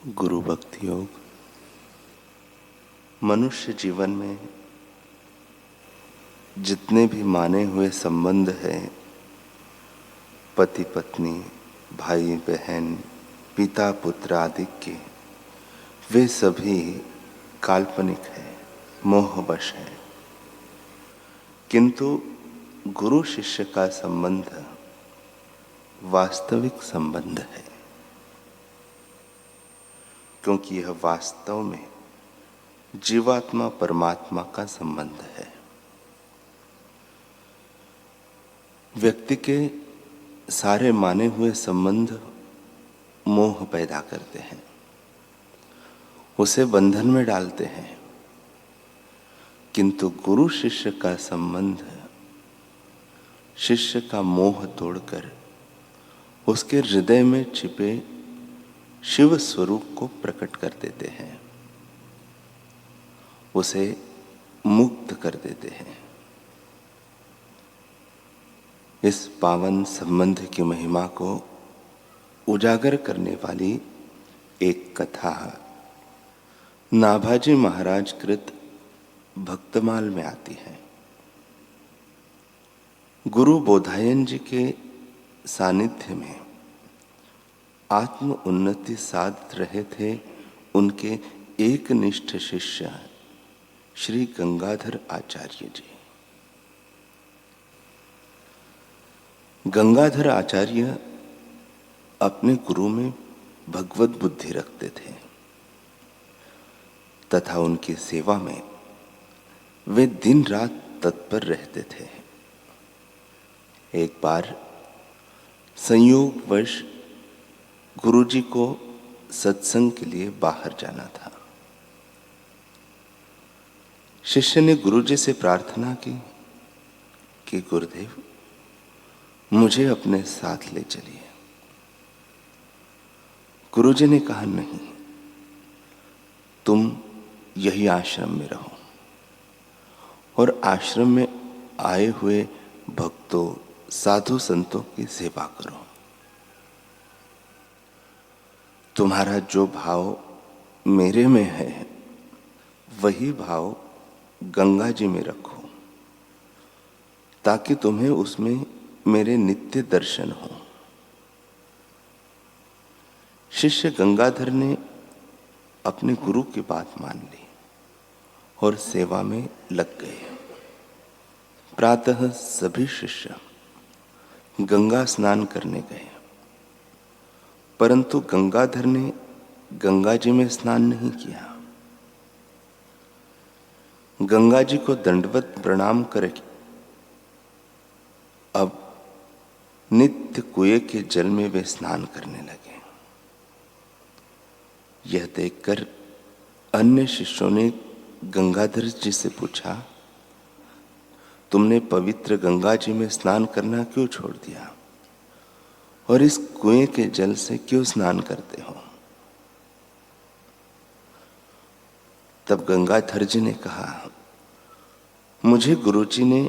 गुरु भक्ति योग। मनुष्य जीवन में जितने भी माने हुए संबंध हैं, पति पत्नी, भाई बहन, पिता पुत्र आदि के, वे सभी काल्पनिक हैं, मोहवश हैं। किंतु गुरु शिष्य का संबंध वास्तविक संबंध है, क्योंकि यह वास्तव में जीवात्मा परमात्मा का संबंध है। व्यक्ति के सारे माने हुए संबंध मोह पैदा करते हैं, उसे बंधन में डालते हैं। किंतु गुरु शिष्य का संबंध शिष्य का मोह तोड़कर उसके हृदय में छिपे शिव स्वरूप को प्रकट कर देते हैं, उसे मुक्त कर देते हैं। इस पावन संबंध की महिमा को उजागर करने वाली एक कथा नाभाजी महाराज कृत भक्तमाल में आती है। गुरु बोधायन जी के सानिध्य में आत्म उन्नति साध रहे थे उनके एक निष्ठ शिष्य श्री गंगाधर आचार्य जी। गंगाधर आचार्य अपने गुरु में भगवत बुद्धि रखते थे तथा उनकी सेवा में वे दिन रात तत्पर रहते थे। एक बार संयोगवश गुरुजी को सत्संग के लिए बाहर जाना था। शिष्य ने गुरुजी से प्रार्थना की कि गुरुदेव, मुझे अपने साथ ले चलिए। गुरुजी ने कहा, नहीं, तुम यही आश्रम में रहो और आश्रम में आए हुए भक्तों, साधु संतों की सेवा करो। तुम्हारा जो भाव मेरे में है वही भाव गंगा जी में रखो, ताकि तुम्हें उसमें मेरे नित्य दर्शन हो। शिष्य गंगाधर ने अपने गुरु की बात मान ली और सेवा में लग गए। प्रातः सभी शिष्य गंगा स्नान करने गए, परंतु गंगाधर ने गंगा जी में स्नान नहीं किया। गंगा जी को दंडवत प्रणाम करके अब नित्य कुएं के जल में वे स्नान करने लगे। यह देखकर अन्य शिष्यों ने गंगाधर जी से पूछा, तुमने पवित्र गंगा जी में स्नान करना क्यों छोड़ दिया और इस कुएं के जल से क्यों स्नान करते हो? तब गंगाधर जी ने कहा, मुझे गुरुजी ने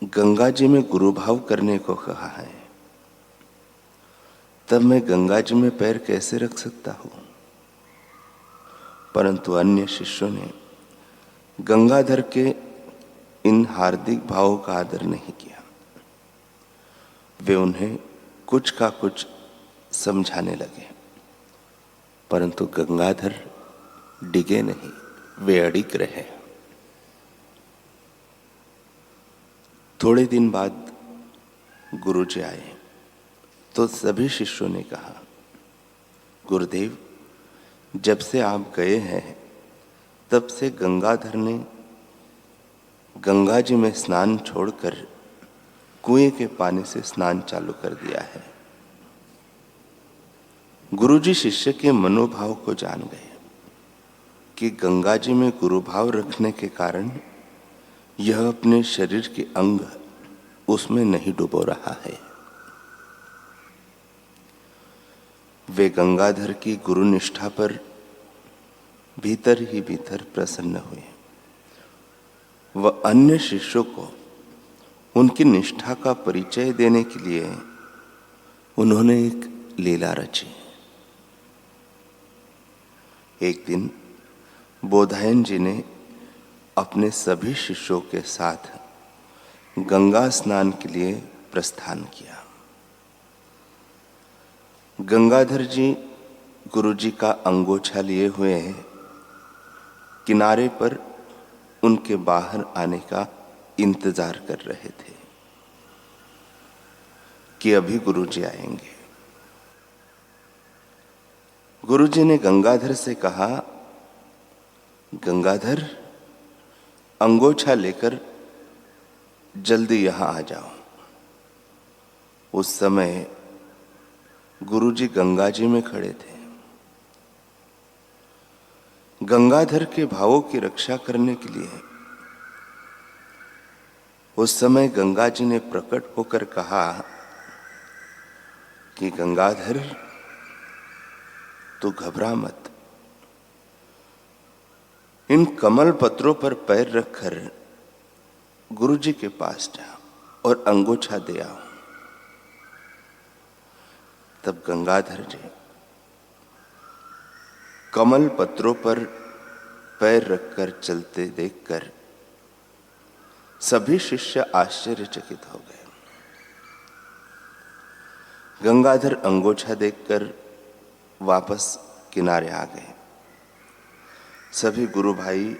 गंगा जी में गुरु भाव करने को कहा है, तब मैं गंगा जी में पैर कैसे रख सकता हूं? परंतु अन्य शिष्यों ने गंगाधर के इन हार्दिक भावों का आदर नहीं किया। वे उन्हें कुछ का कुछ समझाने लगे, परंतु गंगाधर डिगे नहीं, वे अड़िग रहे। थोड़े दिन बाद गुरुजी आए तो सभी शिष्यों ने कहा, गुरुदेव, जब से आप गए हैं तब से गंगाधर ने गंगा जी में स्नान छोड़कर कुएं के पानी से स्नान चालू कर दिया है। गुरुजी शिष्य के मनोभाव को जान गए कि गंगा जी में गुरुभाव रखने के कारण यह अपने शरीर के अंग उसमें नहीं डुबो रहा है। वे गंगाधर की गुरु निष्ठा पर भीतर ही भीतर प्रसन्न हुए। वह अन्य शिष्यों को उनकी निष्ठा का परिचय देने के लिए उन्होंने एक लीला रची। एक दिन बोधायन जी ने अपने सभी शिष्यों के साथ गंगा स्नान के लिए प्रस्थान किया। गंगाधर जी गुरु जी का अंगोछा लिए हुए किनारे पर उनके बाहर आने का इंतजार कर रहे थे कि अभी गुरु जी आएंगे। गुरु जी ने गंगाधर से कहा, गंगाधर अंगोछा लेकर जल्दी यहां आ जाओ। उस समय गुरुजी गंगा जी में खड़े थे। गंगाधर के भावों की रक्षा करने के लिए उस समय गंगा जी ने प्रकट होकर कहा कि गंगाधर तू घबरा मत, इन कमल पत्रों पर पैर रखकर गुरु जी के पास जा और अंगोछा दे आओ। तब गंगाधर जी कमल पत्रों पर पैर रखकर चलते देखकर सभी शिष्य आश्चर्यचकित हो गए। गंगाधर अंगोछा देखकर वापस किनारे आ गए। सभी गुरु भाई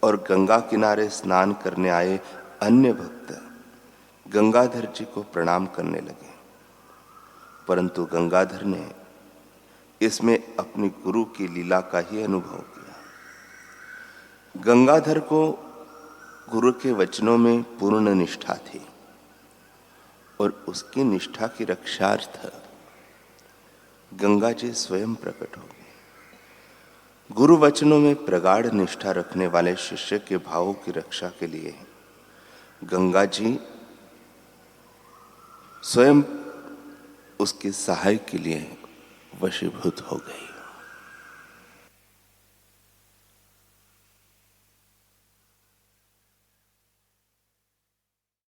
और गंगा किनारे स्नान करने आए अन्य भक्त गंगाधर जी को प्रणाम करने लगे, परंतु गंगाधर ने इसमें अपनी गुरु की लीला का ही अनुभव किया। गंगाधर को गुरु के वचनों में पूर्ण निष्ठा थी और उसकी निष्ठा की रक्षार्थ गंगा जी स्वयं प्रकट हो गए। गुरु वचनों में प्रगाढ़ निष्ठा रखने वाले शिष्य के भावों की रक्षा के लिए गंगा जी स्वयं उसके सहाय के लिए वशीभूत हो गई।